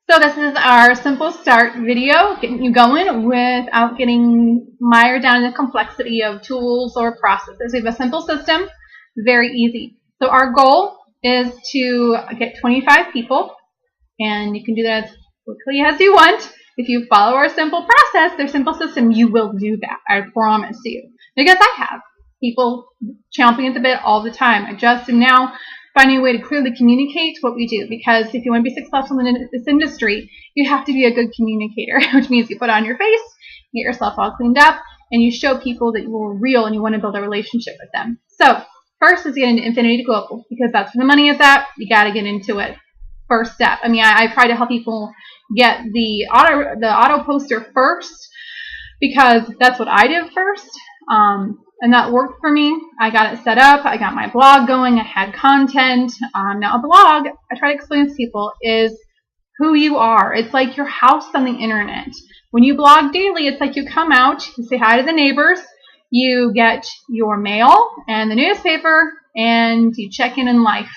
So this is our simple start video, getting you going without getting mired down in the complexity of tools or processes. We have a simple system, very easy. So our goal is to get 25 people, and you can do that as quickly as you want. If you follow our simple process, their simple system, you will do that. I promise you. Because I have people chomping at the bit all the time. I just am now finding a way to clearly communicate what we do, because if you want to be successful in this industry, you have to be a good communicator, which means you put on your face, get yourself all cleaned up, and you show people that you are real and you want to build a relationship with them. So first is get into infinity to global, because that's where the money is at. You got to get into it. First step. I mean, I try to help people get the auto poster first, because that's what I did first. And that worked for me. I got it set up. I got my blog going. I had content. Now a blog, I try to explain to people, is who you are. It's like your house on the internet. When you blog daily, it's like you come out, you say hi to the neighbors, you get your mail and the newspaper, and you check in life.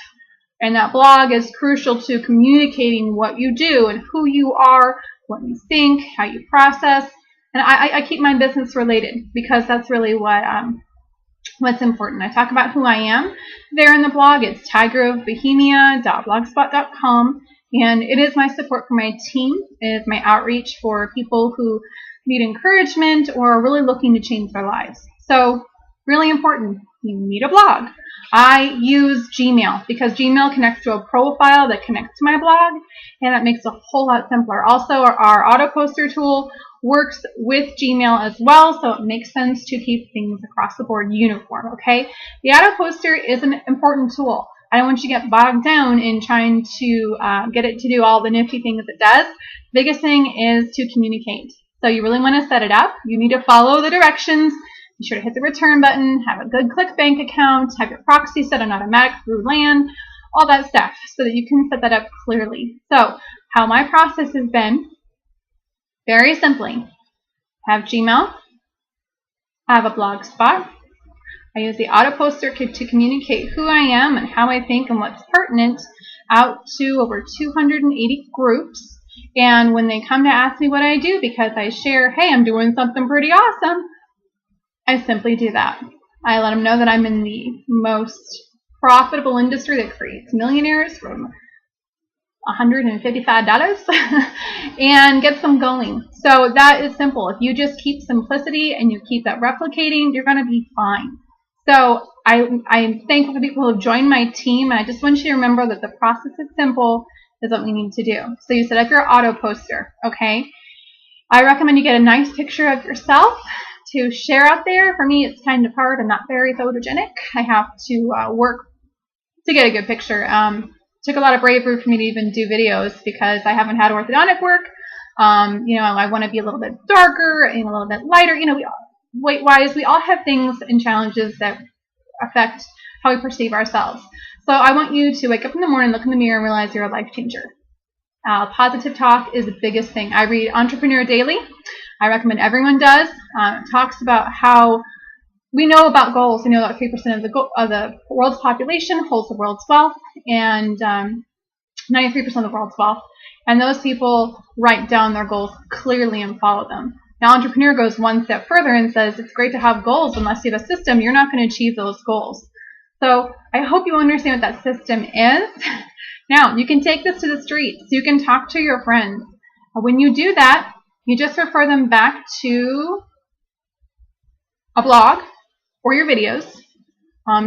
And that blog is crucial to communicating what you do and who you are, what you think, how you process. And I keep my business related, because that's really what's important. I talk about who I am there in the blog. It's tigerofbohemia.blogspot.com, and it is my support for my team. It is my outreach for people who need encouragement or are really looking to change their lives. So really important, you need a blog. I use Gmail because Gmail connects to a profile that connects to my blog, and that makes it a whole lot simpler. Also, our auto poster tool works with Gmail as well, so it makes sense to keep things across the board uniform, okay? The auto poster is an important tool. I don't want you to get bogged down in trying to get it to do all the nifty things it does. The biggest thing is to communicate. So you really want to set it up. You need to follow the directions. Be sure to hit the return button, have a good ClickBank account, have your proxy set on automatic through LAN, all that stuff, so that you can set that up clearly. So how my process has been, very simply, have Gmail, have a blog spot. I use the auto poster to communicate who I am and how I think and what's pertinent out to over 280 groups. And when they come to ask me what I do, because I share, hey, I'm doing something pretty awesome, I simply do that. I let them know that I'm in the most profitable industry that creates millionaires from $155 and gets them going. So that is simple. If you just keep simplicity and you keep that replicating, you're going to be fine. So I'm thankful for people who have joined my team, and I just want you to remember that the process is simple, is what we need to do. So you set up your auto poster, okay? I recommend you get a nice picture of yourself to share out there. For me, it's kind of hard. I'm not very photogenic. I have to work to get a good picture. Took a lot of bravery for me to even do videos, because I haven't had orthodontic work. I want to be a little bit darker and a little bit lighter. Weight-wise, we all have things and challenges that affect how we perceive ourselves. So I want you to wake up in the morning, look in the mirror, and realize you're a life changer. Positive talk is the biggest thing. I read Entrepreneur Daily. I recommend everyone does. It talks about how we know about goals. We know that 3% of the world's population holds the world's wealth, and 93% of the world's wealth. And those people write down their goals clearly and follow them. Now, Entrepreneur goes one step further and says it's great to have goals. Unless you have a system, you're not going to achieve those goals. So I hope you understand what that system is. Now, you can take this to the streets. You can talk to your friends. When you do that, you just refer them back to a blog or your videos,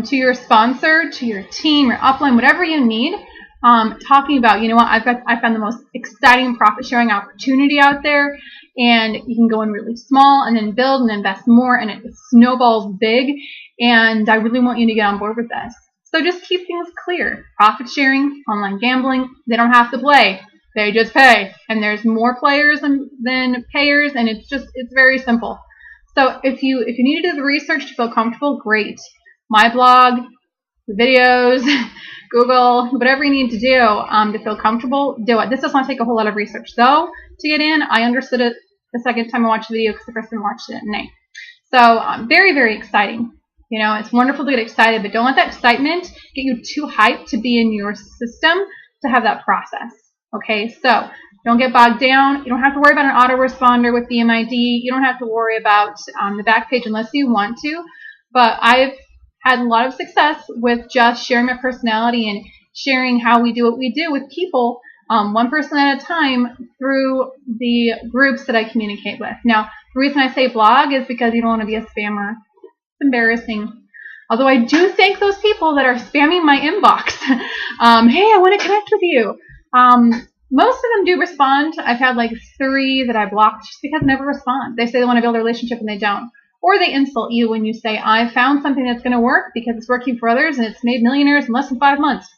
to your sponsor, to your team, your upline, whatever you need, talking about, I found the most exciting profit sharing opportunity out there, and you can go in really small and then build and invest more, and it snowballs big, and I really want you to get on board with this. So just keep things clear. Profit sharing, online gambling, they don't have to play. They just pay, and there's more players than payers, and it's very simple. So if you need to do the research to feel comfortable, great. My blog, the videos, Google, whatever you need to do to feel comfortable, do it. This does not take a whole lot of research, though, to get in. I understood it the second time I watched the video, because the first time I watched it at night. So very, very exciting. It's wonderful to get excited, but don't let that excitement get you too hyped to be in your system to have that process. Okay, so Don't get bogged down. You don't have to worry about an autoresponder with BMID. You don't have to worry about the back page unless you want to. But I've had a lot of success with just sharing my personality and sharing how we do what we do with people, one person at a time, through the groups that I communicate with. Now, the reason I say blog is because you don't want to be a spammer. It's embarrassing. Although I do thank those people that are spamming my inbox. Hey, I want to connect with you. Most of them do respond. I've had like 3 that I blocked just because they never respond. They say they want to build a relationship and they don't. Or they insult you when you say, I found something that's going to work because it's working for others and it's made millionaires in less than 5 months.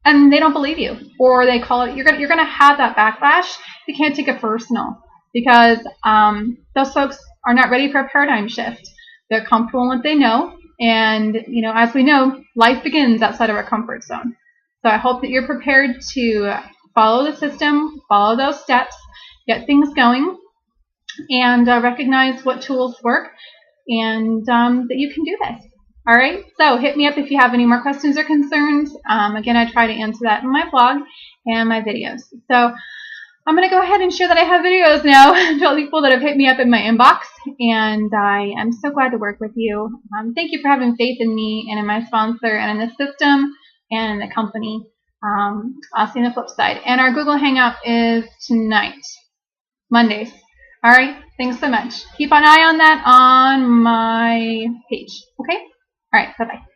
And they don't believe you. Or they call it, you're going to have that backlash. You can't take it personal because those folks are not ready for a paradigm shift. They're comfortable in what they know. And, as we know, life begins outside of our comfort zone. So I hope that you're prepared to follow the system, follow those steps, get things going, and recognize what tools work, and that you can do this. All right, so hit me up if you have any more questions or concerns. Again, I try to answer that in my blog and my videos. So I'm going to go ahead and share that I have videos now to all the people that have hit me up in my inbox, and I am so glad to work with you. Thank you for having faith in me and in my sponsor and in the system and in the company. I'll see you on the flip side. And our Google Hangout is tonight, Mondays. All right, thanks so much. Keep an eye on that on my page, okay? All right, bye-bye.